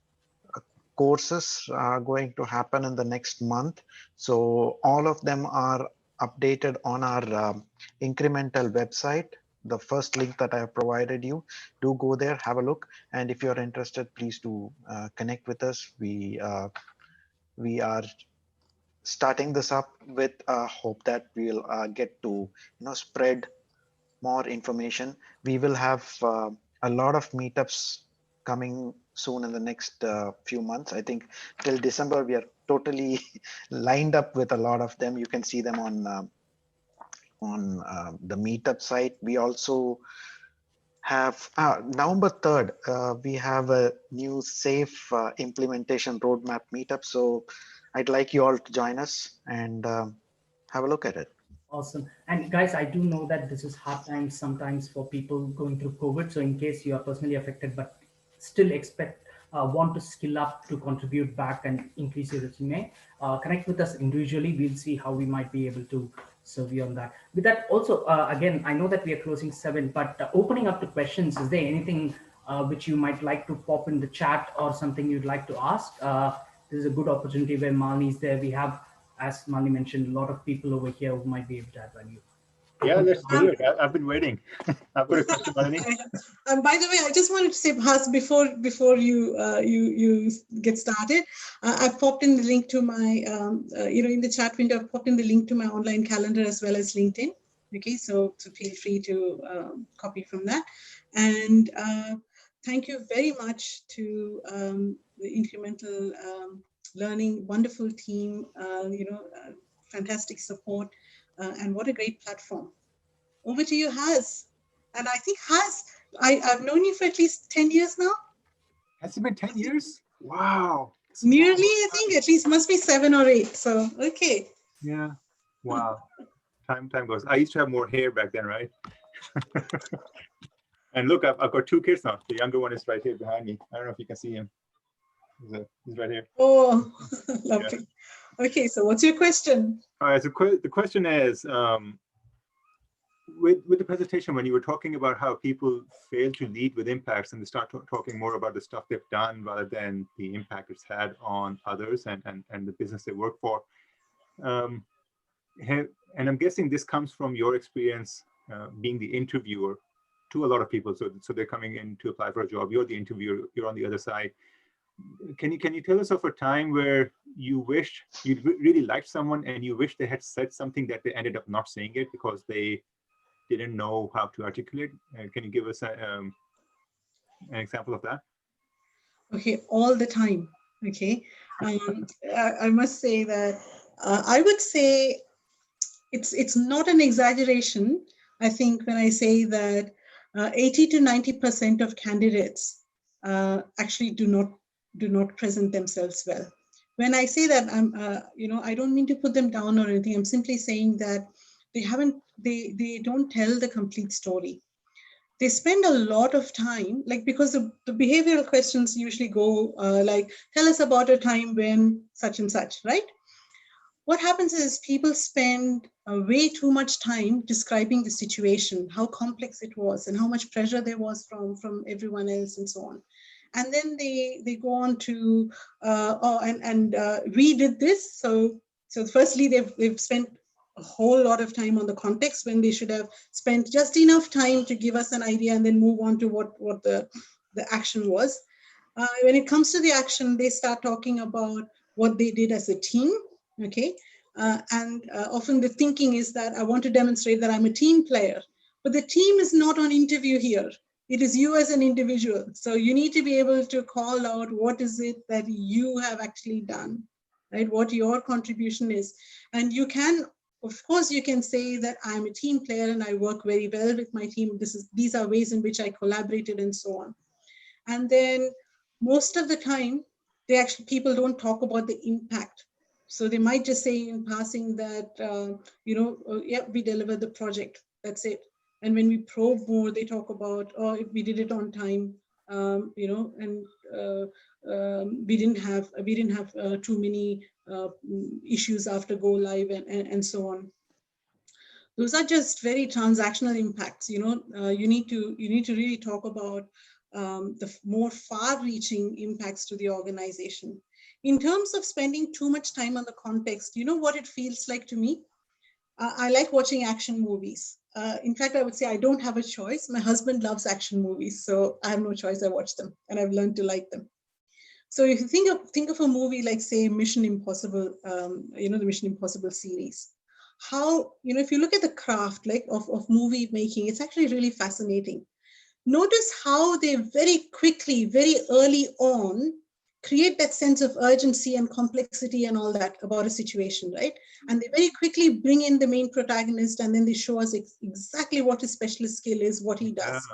courses going to happen in the next month. So all of them are updated on our incremental website. The first link that I have provided you, do go there, have a look. And if you're interested, please do connect with us. We are starting this up with hope that we'll get to spread more information. We will have a lot of meetups coming soon in the next few months. I think till December we are totally lined up with a lot of them. You can see them on the meetup site. We also have November 3rd, we have a new safe implementation roadmap meetup. So I'd like you all to join us and have a look at it. Awesome. And guys, I do know that this is hard times sometimes for people going through COVID. So in case you are personally affected, but still want to skill up to contribute back and increase your resume, connect with us individually. We'll see how we might be able to serve you on that. With that also, again, I know that we are closing 7, but opening up to questions, is there anything which you might like to pop in the chat or something you'd like to ask? This is a good opportunity where Malini is there. We have, as Malini mentioned, a lot of people over here who might be able to add value. Yeah, let's do it. I've been waiting. I've got a question, Malini. By the way, I just wanted to say, Bhas, before you get started, I've popped in the link to my, in the chat window, I've popped in the link to my online calendar as well as LinkedIn. Okay, so feel free to copy from that. And thank you very much to the Incremental Learning, wonderful team, fantastic support, and what a great platform. Over to you, Haz. And I think Haz, I've known you for at least 10 years now. Has it been 10 years? Wow. Nearly, I think, at least must be 7 or 8. So, okay. Yeah. Wow. Time goes. I used to have more hair back then, right? And look, I've got 2 kids now. The younger one is right here behind me. I don't know if you can see him. He's right here. Oh, lovely. Yeah. Okay, so what's your question? All right, so the question is, with the presentation, when you were talking about how people fail to lead with impacts and they start talking more about the stuff they've done rather than the impact it's had on others and the business they work for. And I'm guessing this comes from your experience being the interviewer to a lot of people. So they're coming in to apply for a job. You're the interviewer. You're on the other side. Can you tell us of a time where you wished you really liked someone and you wish they had said something that they ended up not saying it because they didn't know how to articulate? Can you give us an example of that? Okay, all the time. Okay, I must say that I would say it's not an exaggeration. I think when I say that 80 to 90% of candidates actually do not present themselves well. When I say that, I don't mean to put them down or anything. I'm simply saying that they don't tell the complete story. They spend a lot of time, like, because the behavioral questions usually go like, tell us about a time when such and such, right? What happens is people spend way too much time describing the situation, how complex it was and how much pressure there was from everyone else and so on. And then they go on to, we did this. So firstly, they've spent a whole lot of time on the context when they should have spent just enough time to give us an idea and then move on to what the action was. When it comes to the action, they start talking about what they did as a team, okay? Often the thinking is that I want to demonstrate that I'm a team player, but the team is not on interview here. It is you as an individual. So you need to be able to call out what is it that you have actually done, right? What your contribution is. And you can, of course, you can say that I'm a team player and I work very well with my team. These are ways in which I collaborated and so on. And then most of the time, people don't talk about the impact. So they might just say in passing that, yeah, we delivered the project, that's it. And when we probe more, they talk about, oh, we did it on time, and we didn't have too many issues after go live and so on. Those are just very transactional impacts. You need to really talk about the more far-reaching impacts to the organization. In terms of spending too much time on the context, you know what it feels like to me? I like watching action movies. In fact, I would say I don't have a choice. My husband loves action movies, so I have no choice. I watch them, and I've learned to like them. So if you think of a movie like, say, Mission Impossible, the Mission Impossible series, how, if you look at the craft of movie making, it's actually really fascinating. Notice how they very quickly, very early on, create that sense of urgency and complexity and all that about a situation, right? And they very quickly bring in the main protagonist, and then they show us exactly what his specialist skill is, what he does.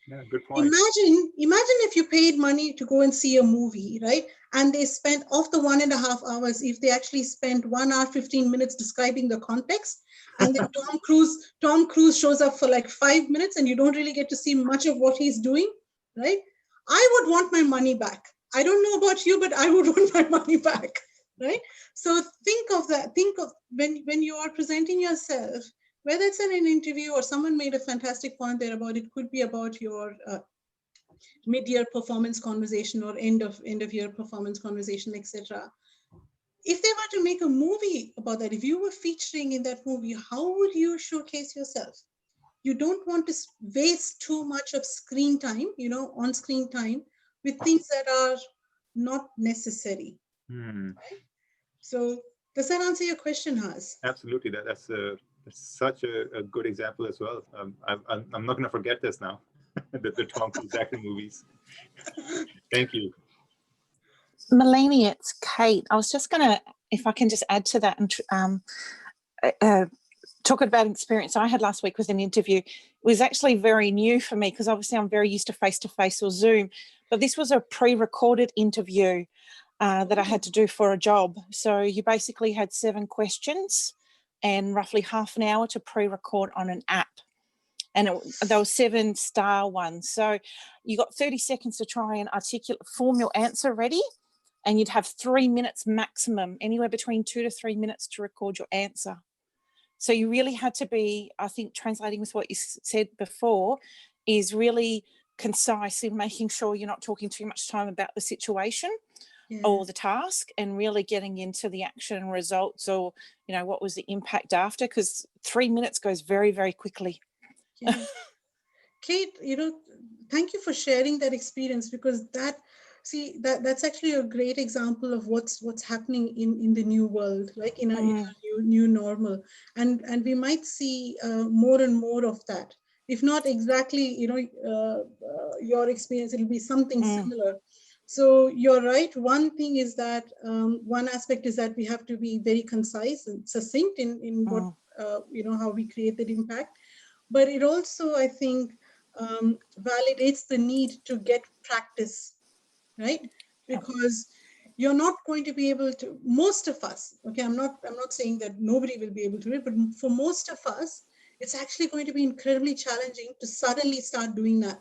Yeah, good point. Imagine if you paid money to go and see a movie, right? And they spent, of the 1.5 hours, if they actually spent 1 hour, 15 minutes describing the context, and then Tom Cruise shows up for like 5 minutes and you don't really get to see much of what he's doing, right? I would want my money back. I don't know about you, but I would want my money back, right? So think of that. Think of when you are presenting yourself, whether it's in an interview or someone made a fantastic point there about it could be about your mid-year performance conversation or end of year performance conversation, etc. If they were to make a movie about that, if you were featuring in that movie, how would you showcase yourself? You don't want to waste too much of screen time, on-screen time with things that are not necessary. Right? So does that answer your question, Haz? Absolutely. That's such a good example as well. I'm not going to forget this now. the Tom Cruise action movies. Thank you. Malini, it's Kate. I was just going to, if I can just add to that and talk about an experience I had last week with an interview. It was actually very new for me because obviously I'm very used to face-to-face or Zoom, but this was a pre-recorded interview that I had to do for a job. So you basically had 7 questions and roughly half an hour to pre-record on an app. And there were 7-star ones. So you got 30 seconds to try and form your answer ready. And you'd have 3 minutes maximum, anywhere between 2 to 3 minutes to record your answer. So you really had to be, I think, translating with what you said before, is really concise in making sure you're not talking too much time about the situation or the task, and really getting into the action and results, or, what was the impact after, because 3 minutes goes very, very quickly. Yeah. Kate, thank you for sharing that experience, because that's actually a great example of what's happening in the new world, like in a new normal, and we might see more and more of that. If not exactly, your experience, it'll be something similar. So you're right. One thing is that one aspect is that we have to be very concise and succinct in what how we create that impact. But it also, I think, validates the need to get practice, right? Because you're not going to be able to, most of us, okay, I'm not saying that nobody will be able to do it, but for most of us, it's actually going to be incredibly challenging to suddenly start doing that,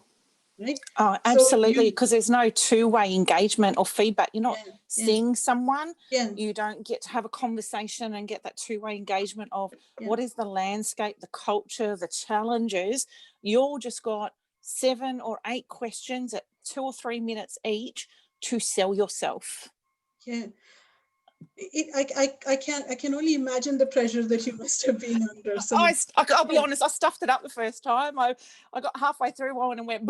right? Oh, absolutely, because there's no two-way engagement or feedback. You're not seeing someone. You don't get to have a conversation and get that two-way engagement of what is the landscape, the culture, the challenges. You all just got 7 or 8 questions at 2 or 3 minutes each to sell yourself. Yeah. I can only imagine the pressure that you must have been under. So I'll be honest, I stuffed it up the first time. I got halfway through one and went,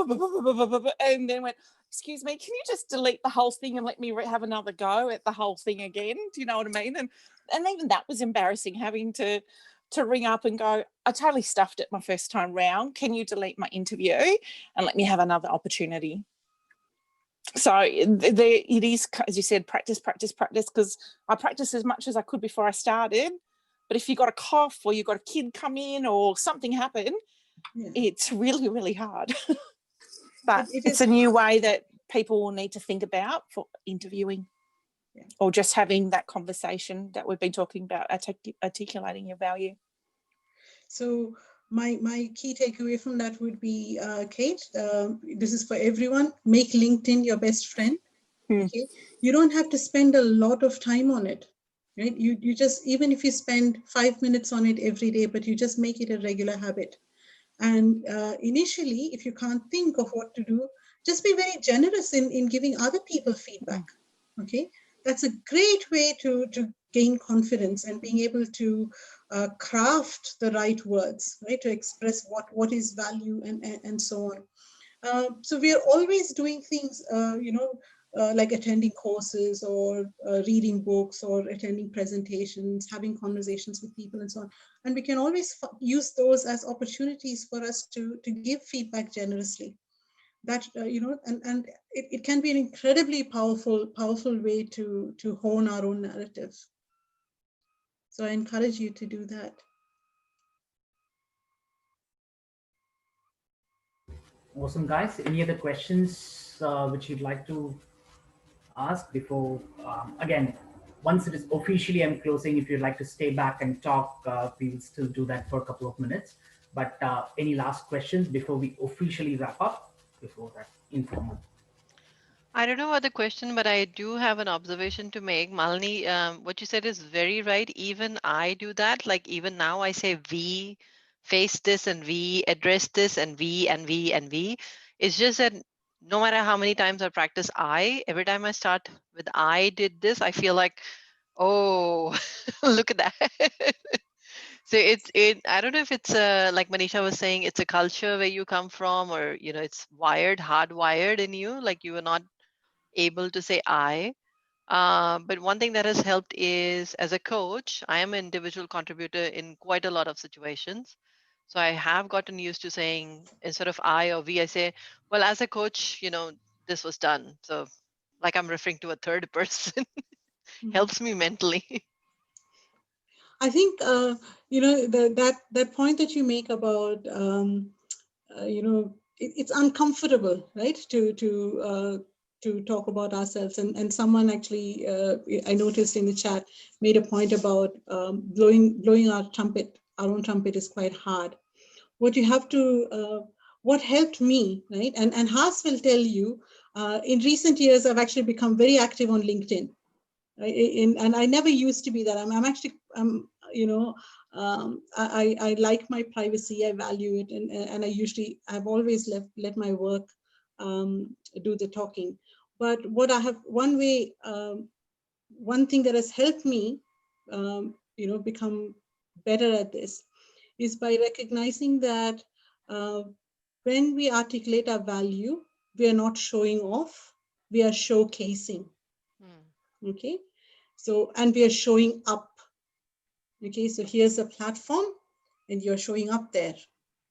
and then went, excuse me, can you just delete the whole thing and let me have another go at the whole thing again? Do you know what I mean? And even that was embarrassing, having to ring up and go, I totally stuffed it my first time round. Can you delete my interview and let me have another opportunity? So it is, as you said, practice, because I practiced as much as I could before I started. But if you got a cough or you got a kid come in or something happen, it's really, really hard. But it's a new way that people will need to think about for interviewing or just having that conversation that we've been talking about, articulating your value. So my key takeaway from that would be, Kate, this is for everyone, make LinkedIn your best friend. Okay, you don't have to spend a lot of time on it, right? You just, even if you spend 5 minutes on it every day, but you just make it a regular habit. And initially, if you can't think of what to do, just be very generous in giving other people feedback. Okay, that's a great way to gain confidence and being able to craft the right words, right, to express what is value and so on. So we are always doing things, like attending courses or reading books or attending presentations, having conversations with people and so on. And we can always use those as opportunities for us to give feedback generously. That, and it can be an incredibly powerful way to hone our own narrative. So I encourage you to do that. Awesome, guys. Any other questions which you'd like to ask before, again, once it is officially I'm closing, if you'd like to stay back and talk, we will still do that for a couple of minutes. But any last questions before we officially wrap up, before that informal? I don't know what the question, but I do have an observation to make. Malini, what you said is very right. Even I do that. Like even now I say we face this and we address this and we and we and we. It's just that no matter how many times I practice every time I start with I did this, I feel like, oh, look at that. So I don't know if it's like Manisha was saying, it's a culture where you come from, or it's hardwired in you, like you are not able to say I. But one thing that has helped is, as a coach, I am an individual contributor in quite a lot of situations. So I have gotten used to saying, instead of I or we, I say, well, as a coach, this was done. So like I'm referring to a third person. Helps me mentally. I think, that point that you make about, it's uncomfortable, right? To talk about ourselves. And someone actually, I noticed in the chat, made a point about blowing our own trumpet is quite hard. What you have to, what helped me, right? And Haas will tell you, in recent years, I've actually become very active on LinkedIn. And I never used to be that. I like my privacy. I value it, and I've always let my work do the talking. But what I have, one thing that has helped me, become better at this, is by recognizing that when we articulate our value, we are not showing off, we are showcasing. Okay, so, and we are showing up. Okay, so here's a platform and you're showing up there.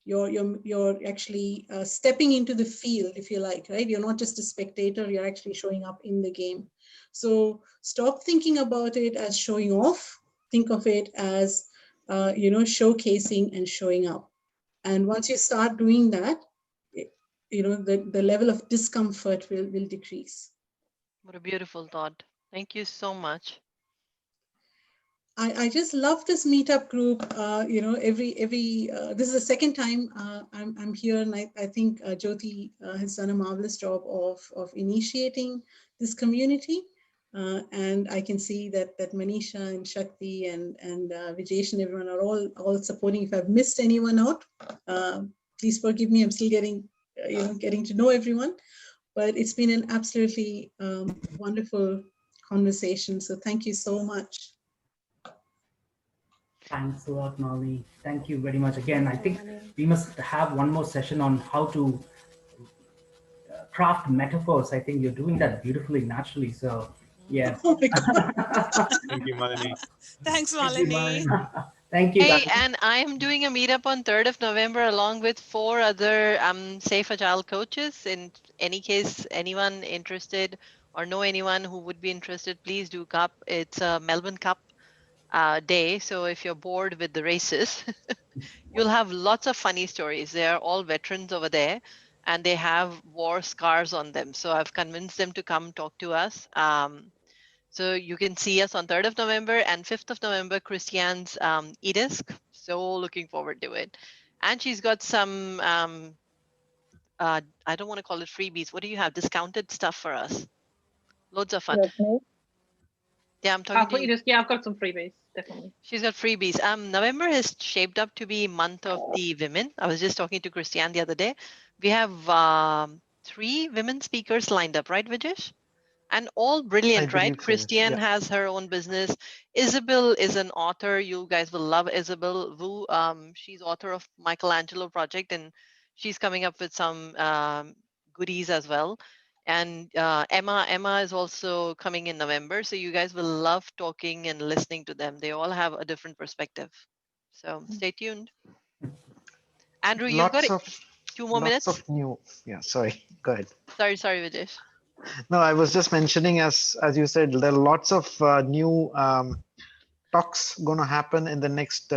You're actually stepping into the field, if you like, right? You're not just a spectator, you're actually showing up in the game. So stop thinking about it as showing off. Think of it as, showcasing and showing up. And once you start doing that, the level of discomfort will decrease. What a beautiful thought. Thank you so much. I just love this meetup group. This is the second time I'm here, and I think Jyoti has done a marvelous job of initiating this community. And I can see that Manisha and Shakti and Vijesh and everyone are all supporting. If I've missed anyone out, please forgive me. I'm still getting getting to know everyone. But it's been an absolutely wonderful conversation. So thank you so much. Thanks a lot, Malini. Thank you very much. Again, I think we must have one more session on how to craft metaphors. I think you're doing that beautifully, naturally. So, yeah. Oh my God. Thank you, Malini. Thanks, Malini. Thank you, Hey, guys. and I am doing a meetup on 3rd of November along with 4 other Safe Agile coaches. In any case, anyone interested or know anyone who would be interested, please do Cup. It's a Melbourne Cup day. So if you're bored with the races, you'll have lots of funny stories. They are all veterans over there and they have war scars on them. So I've convinced them to come talk to us. So you can see us on 3rd of November and 5th of November, Christiane's e-disc. So looking forward to it. And she's got some, I don't want to call it freebies. What do you have? Discounted stuff for us. Loads of fun. Yeah, I'm talking to you. Yeah, I've got some freebies, definitely. She's got freebies. November has shaped up to be month of the women. I was just talking to Christiane the other day. We have 3 women speakers lined up, right, Vijesh? And all brilliant, right? believe so, yes. Christiane Yeah. has her own business. Isabel is an author. You guys will love Isabel Wu. She's author of Michelangelo Project, and she's coming up with some goodies as well. And Emma is also coming in November. So you guys will love talking and listening to them. They all have a different perspective. So stay tuned. Andrew, you've got 2 more minutes. Lots of new. Yeah, sorry. Go ahead. Sorry, Vijesh. No, I was just mentioning, as you said, there are lots of new talks going to happen in the next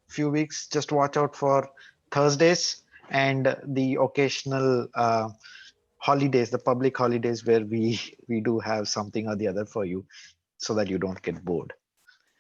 few weeks. Just watch out for Thursdays and the occasional holidays, the public holidays, where we do have something or the other for you, so that you don't get bored.